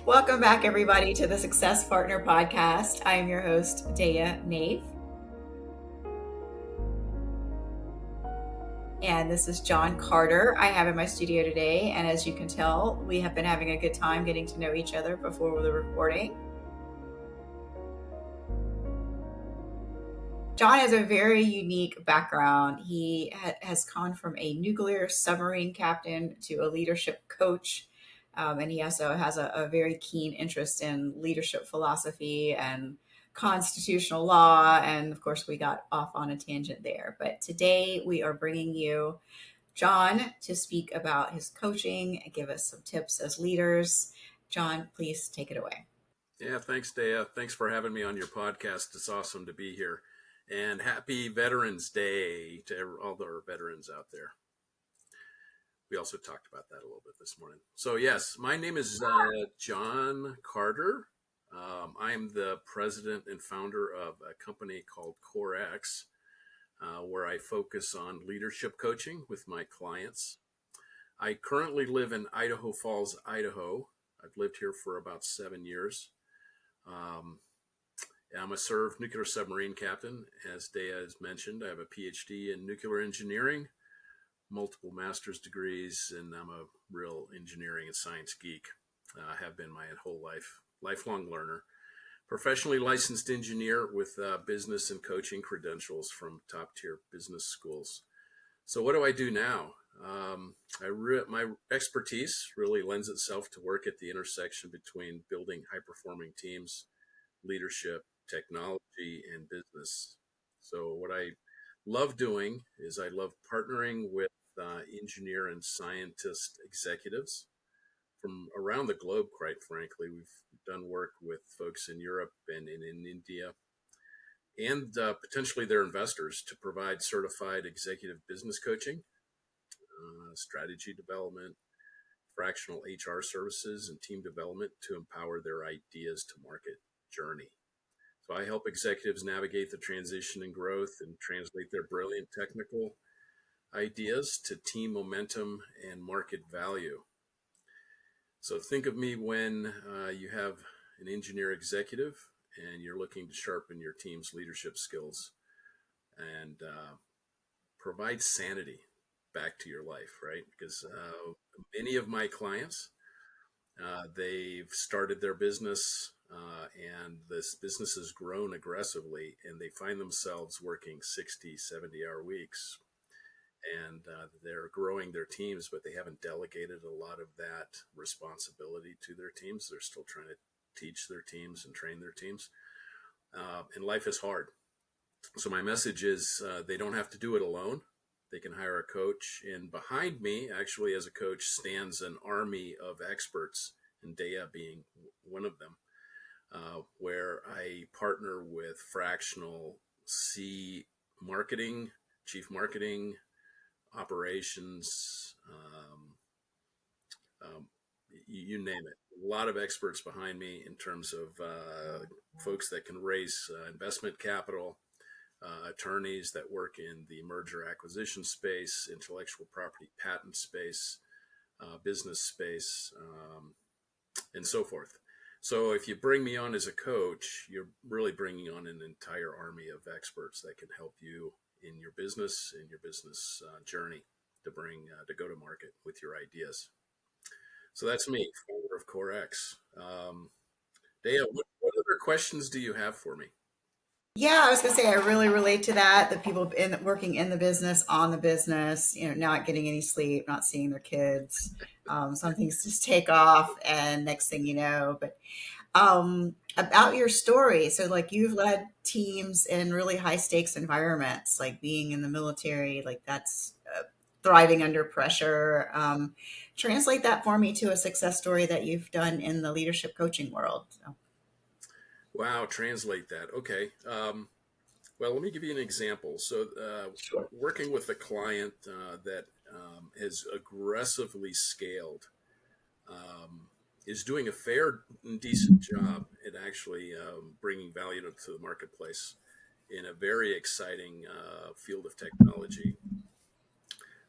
Welcome back, everybody, to the Success Partner Podcast. I am your host, Daya Naef. And this is John Carter I have in my studio today. And as you can tell, we have been having a good time getting to know each other before the recording. John has a very unique background. He has gone from a nuclear submarine captain to a leadership coach. And he also has a very keen interest in leadership philosophy and constitutional law. And of course, we got off on a tangent there. But today we are bringing you John to speak about his coaching and give us some tips as leaders. John, please take it away. Yeah, thanks, Daya. Thanks for having me on your podcast. It's awesome to be here. And happy Veterans Day to all our veterans out there. We also talked about that a little bit this morning. So yes, my name is John Carter. I am the president and founder of a company called CoreX, where I focus on leadership coaching with my clients. I currently live in Idaho Falls, Idaho. I've lived here for about 7 years. I'm a served nuclear submarine captain. As Daya has mentioned, I have a PhD in nuclear engineering, multiple master's degrees, and I'm a real engineering and science geek. I have been my whole life, lifelong learner. Professionally licensed engineer with business and coaching credentials from top tier business schools. So what do I do now? My expertise really lends itself to work at the intersection between building high performing teams, leadership, technology, and business. So what I love doing is I love partnering with engineer and scientist executives from around the globe, quite frankly. We've done work with folks in Europe and in India and potentially their investors to provide certified executive business coaching, strategy development, fractional HR services, and team development to empower their ideas to market journey. So I help executives navigate the transition and growth and translate their brilliant technical ideas to team momentum and market value. So think of me when you have an engineer executive and you're looking to sharpen your team's leadership skills and provide sanity back to your life, right? Because many of my clients, they've started their business and this business has grown aggressively and they find themselves working 60, 70-hour weeks and they're growing their teams, but they haven't delegated a lot of that responsibility to their teams. They're still trying to teach their teams and train their teams. And life is hard. So my message is they don't have to do it alone. They can hire a coach. And behind me, actually, as a coach, stands an army of experts, and Daya being one of them, where I partner with fractional marketing, chief marketing, operations, you name it. A lot of experts behind me in terms of folks that can raise investment capital, attorneys that work in the merger acquisition space, intellectual property patent space, business space, and so forth. So if you bring me on as a coach, you're really bringing on an entire army of experts that can help you in your business journey to go to market with your ideas. So that's me, founder of CoreX. Daya, what other questions do you have for me? Yeah, I was gonna say I really relate to that. The people working in the business, on the business, not getting any sleep, not seeing their kids. Some things just take off, and next thing you know. But about your story, so like you've led teams in really high stakes environments, like being in the military, like that's thriving under pressure. Translate that for me to a success story that you've done in the leadership coaching world. So. Wow, translate that. Okay. Well, let me give you an example. So, Sure. working with a client that has aggressively scaled, is doing a fair and decent job at actually bringing value to the marketplace in a very exciting field of technology.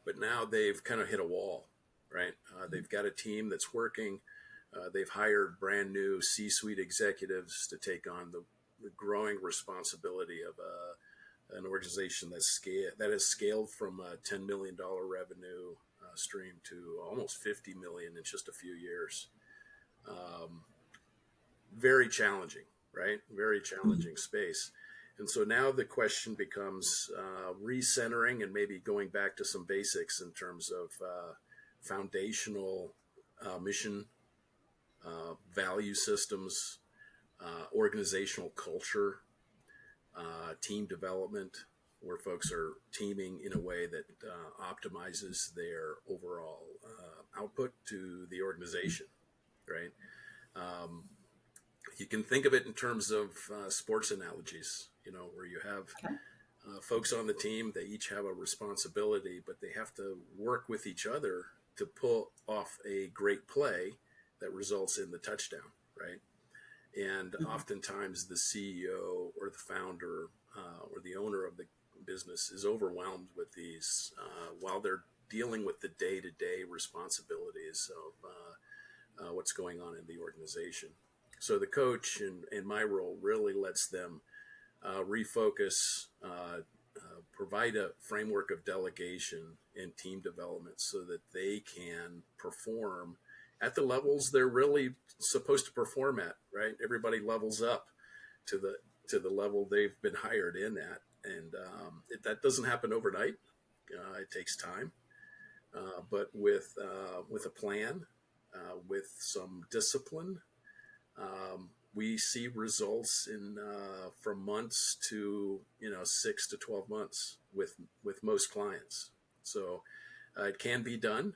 But now they've kind of hit a wall, right? They've got a team that's working. They've hired brand new C-suite executives to take on the growing responsibility of an organization that has scaled from a $10 million revenue stream to almost 50 million in just a few years. Um, Very challenging, right? Very challenging space. And so now the question becomes recentering and maybe going back to some basics in terms of foundational mission, value systems, organizational culture, team development, where folks are teaming in a way that optimizes their overall output to the organization, right? Um, you can think of it in terms of sports analogies, where you have Okay. folks on the team, they each have a responsibility, but they have to work with each other to pull off a great play that results in the touchdown, right? And Mhm. oftentimes the CEO or the founder or the owner of the business is overwhelmed with these while they're dealing with the day-to-day responsibilities of what's going on in the organization. So the coach in my role really lets them refocus, provide a framework of delegation and team development so that they can perform at the levels they're really supposed to perform at. Right? Everybody levels up to the level they've been hired in at, and that doesn't happen overnight. It takes time, but with a plan, with some discipline, we see results in from months to 6 to 12 months with most clients. So it can be done,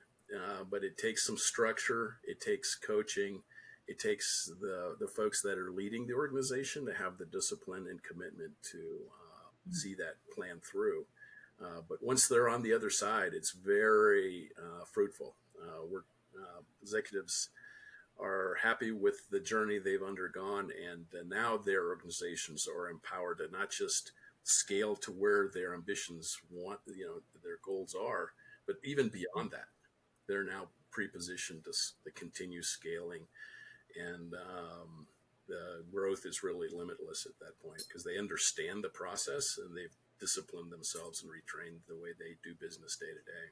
but it takes some structure. It takes coaching. It takes the folks that are leading the organization to have the discipline and commitment to see that plan through. But once they're on the other side, it's very fruitful. We're executives are happy with the journey they've undergone, and now their organizations are empowered to not just scale to where their ambitions want, their goals are, but even beyond that, they're now pre-positioned to continue scaling, and the growth is really limitless at that point because they understand the process and they've disciplined themselves and retrained the way they do business day to day.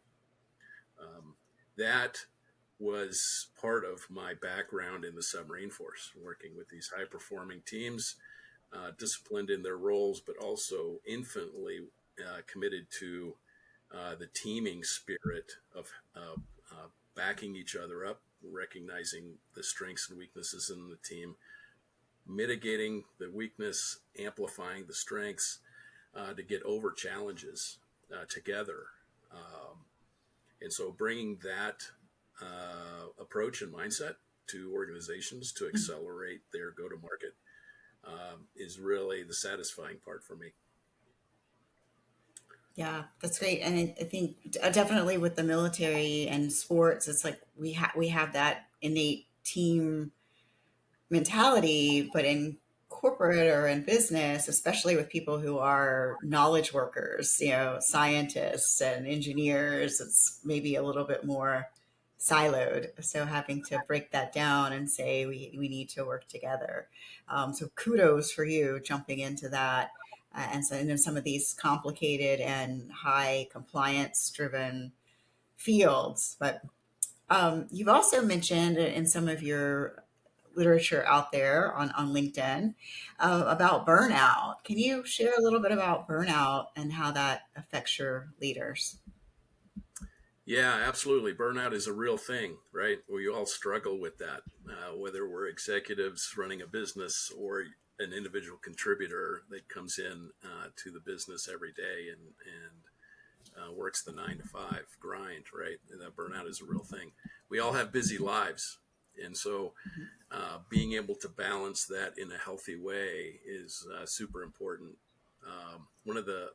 That was part of my background in the submarine force, working with these high performing teams, disciplined in their roles, but also infinitely committed to the teaming spirit of backing each other up, recognizing the strengths and weaknesses in the team, mitigating the weakness, amplifying the strengths to get over challenges together. Um, and so bringing that approach and mindset to organizations to accelerate their go to market is really the satisfying part for me. Yeah, that's great. And I think definitely with the military and sports, it's like we have that innate team mentality, but in corporate or in business, especially with people who are knowledge workers, scientists and engineers, it's maybe a little bit more siloed. So having to break that down and say we need to work together. So kudos for you jumping into that. And so I know some of these complicated and high compliance driven fields, but you've also mentioned in some of your literature out there on LinkedIn about burnout. Can you share a little bit about burnout and how that affects your leaders? Yeah, absolutely. Burnout is a real thing, right? We all struggle with that, whether we're executives running a business or an individual contributor that comes in to the business every day and works the 9 to 5 grind, right? And that burnout is a real thing. We all have busy lives. And so being able to balance that in a healthy way is super important. One of the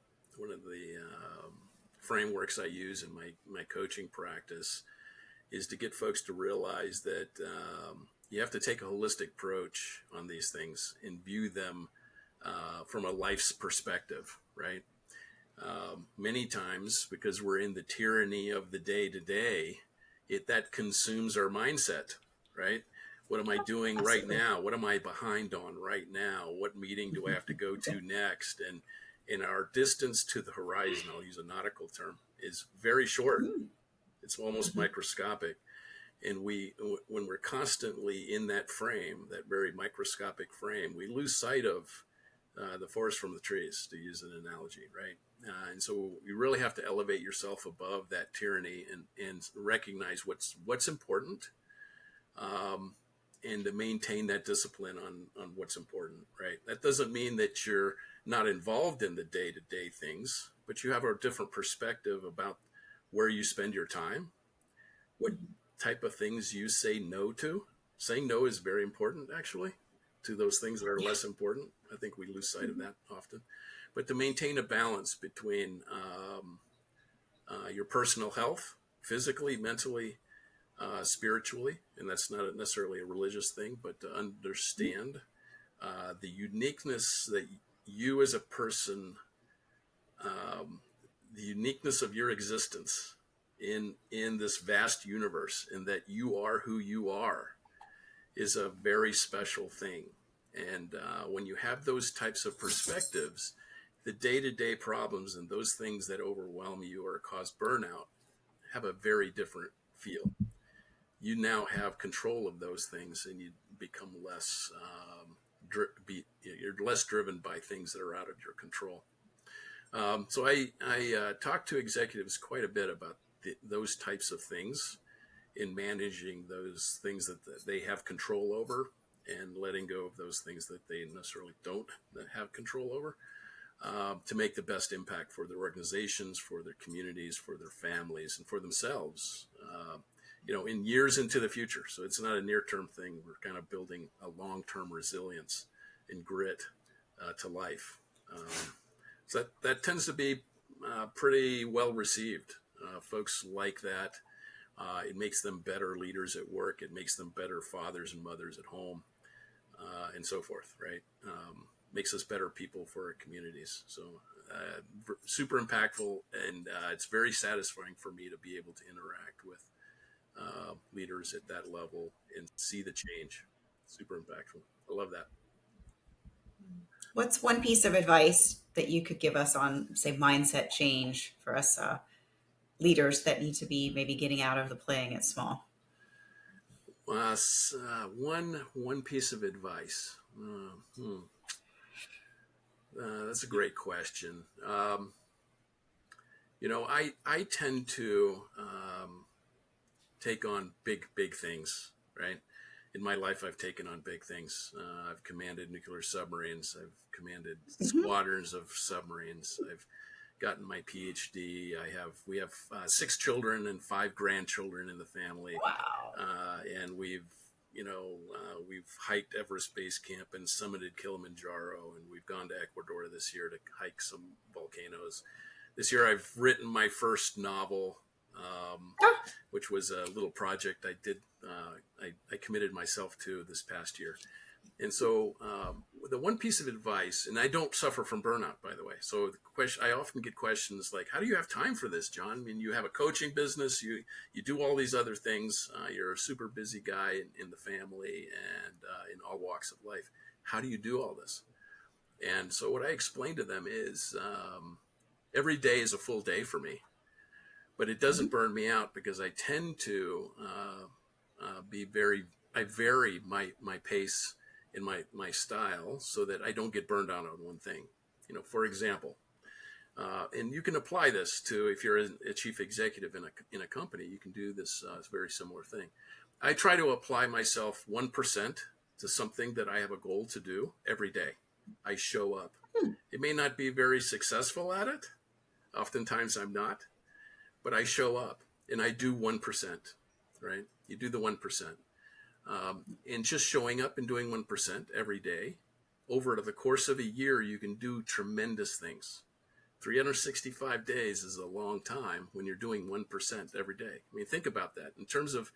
frameworks I use in my coaching practice is to get folks to realize that you have to take a holistic approach on these things and view them from a life's perspective, right? Many times, because we're in the tyranny of the day to day, it that consumes our mindset, right? What am I doing right Absolutely. now? What am I behind on right now? What meeting do I have to go to next? And in our distance to the horizon, I'll use a nautical term, is very short. Mm, It's almost mhm, microscopic. And when we're constantly in that frame, that very microscopic frame, we lose sight of the forest from the trees, to use an analogy, right? And so you really have to elevate yourself above that tyranny and recognize what's important, um, and to maintain that discipline on what's important, right? That doesn't mean that you're not involved in the day to day things, but you have a different perspective about where you spend your time, what mhm. type of things you say no to. Saying no is very important, actually, to those things that are Yeah. less important. I think we lose sight of Mhm, that often. But to maintain a balance between your personal health, physically, mentally, spiritually, and that's not necessarily a religious thing, but to mhm, understand the uniqueness that you as a person, um, the uniqueness of your existence in this vast universe, and that you are who you are, is a very special thing. And when you have those types of perspectives, the day-to-day problems and those things that overwhelm you or cause burnout have a very different feel. You now have control of those things, and you become less you're less driven by things that are out of your control. So I talk to executives quite a bit about those types of things in managing those things that they have control over, and letting go of those things that they necessarily don't have control over, to make the best impact for their organizations, for their communities, for their families, and for themselves. In years into the future. So it's not a near-term thing. We're kind of building a long-term resilience and grit to life. So that tends to be pretty well received. Folks like that. It makes them better leaders at work. It makes them better fathers and mothers at home, and so forth, right? Makes us better people for our communities. So super impactful, and it's very satisfying for me to be able to interact with leaders at that level and see the change. Super impactful. I love that. What's one piece of advice that you could give us on, say, mindset change for us leaders that need to be maybe getting out of the playing it small? One piece of advice. That's a great question. I tend to take on big things, right? In my life, I've taken on big things. I've commanded nuclear submarines. I've commanded Hmm. squadrons of submarines. I've gotten my PhD. We have 6 children and 5 grandchildren in the family, Wow. and we've hiked Everest Base Camp and summited Kilimanjaro, and we've gone to Ecuador this year to hike some volcanoes. This year, I've written my first novel, Ah, which was a little project I did. I committed myself to this past year. And so, the one piece of advice, and I don't suffer from burnout, by the way. So the question, I often get questions like, "How do you have time for this, John? I mean, you have a coaching business, you do all these other things. You're a super busy guy in the family and in all walks of life. How do you do all this?" And so, what I explain to them is, every day is a full day for me, but it mhm. doesn't burn me out because I tend to be very. I vary my pace in my style so that I don't get burned out on one thing. For example, and you can apply this to if you're a chief executive in a company. You can do this very similar thing. I try to apply myself 1% to something that I have a goal to do every day. I show up. Hmm. It may not be very successful at it. Oftentimes I'm not, but I show up and I do 1%, right? You do the 1%. And just showing up and doing 1% every day over the course of a year, you can do tremendous things. 365 days is a long time when you're doing 1% every day. I mean, think about that in terms of,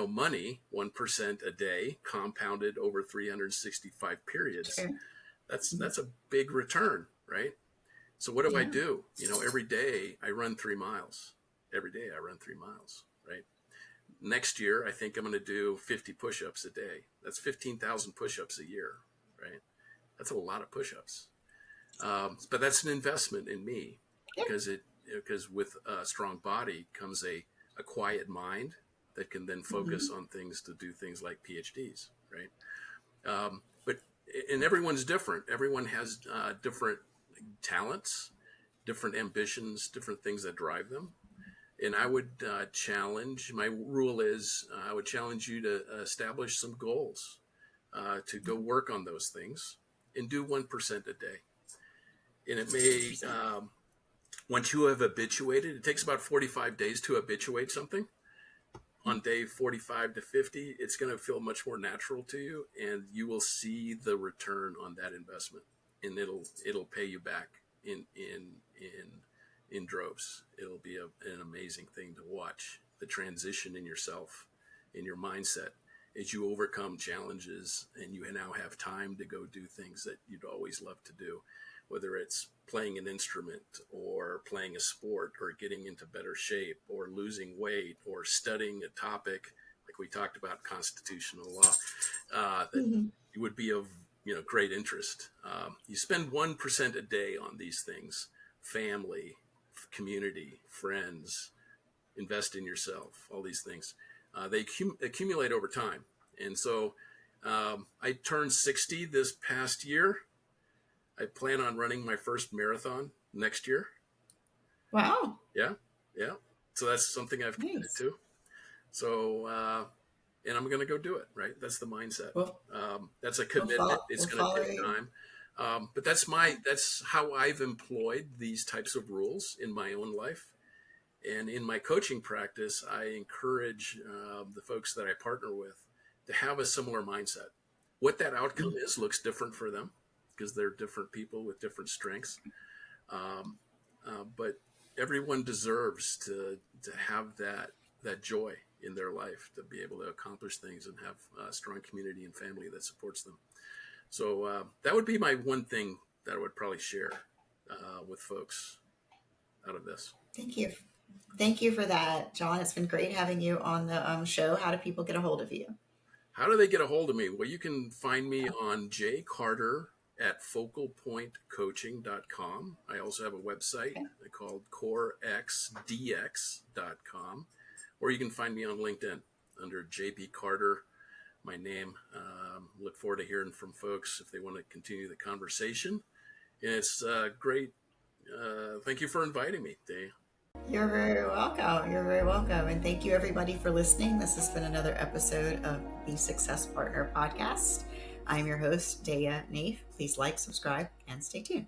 money. 1% a day compounded over 365 periods. True. Mhm. That's a big return, right? So what do I Yeah. do? Every day I run 3 miles. Every day I run 3 miles, right? Next year, I think I'm going to do 50 push-ups a day. That's 15,000 push-ups a year, right? That's a lot of push-ups. But that's an investment in me Yep. because with a strong body comes a quiet mind that can then focus Mm-hmm. on things to do things like PhDs, right? But and everyone's different. Everyone has different talents, different ambitions, different things that drive them. And I would challenge. My rule is I would challenge you to establish some goals to go work on those things and do 1% a day. And it may 100%. once you have habituated, it takes about 45 days to habituate something. On day 45 to 50, it's going to feel much more natural to you, and you will see the return on that investment, and it'll pay you back in droves. It'll be an amazing thing to watch the transition in yourself, in your mindset, as you overcome challenges and you now have time to go do things that you'd always love to do, whether it's playing an instrument or playing a sport or getting into better shape or losing weight or studying a topic like we talked about constitutional law that Mm-hmm. would be of great interest. You spend 1% a day on these things: family, community, friends, invest in yourself, all these things. They accumulate over time. And so I turned 60 this past year. I plan on running my first marathon next year. Wow. Yeah, yeah. So that's something I've committed Nice. to. So, and I'm going to go do it. Right. That's the mindset. We'll, That's a commitment. It's we'll going to follow take you. time. But that's how I've employed these types of rules in my own life. And in my coaching practice, I encourage the folks that I partner with to have a similar mindset. What that outcome is looks different for them because they're different people with different strengths. Um, but everyone deserves to have that joy in their life, to be able to accomplish things and have a strong community and family that supports them. So that would be my one thing that I would probably share with folks out of this. Thank you. Thank you for that, John. It's been great having you on the show. How do people get a hold of you? How do they get a hold of me? Well, you can find me on jcarter at focalpointcoaching.com. I also have a website Okay. called corexdx.com, or you can find me on LinkedIn under JP Carter, my name. Look forward to hearing from folks if they want to continue the conversation. And it's great. Thank you for inviting me, Dave. You're very welcome. You're very welcome. And thank you, everybody, for listening. This has been another episode of the Success Partner Podcast. I'm your host, Daya Naef. Please like, subscribe, and stay tuned.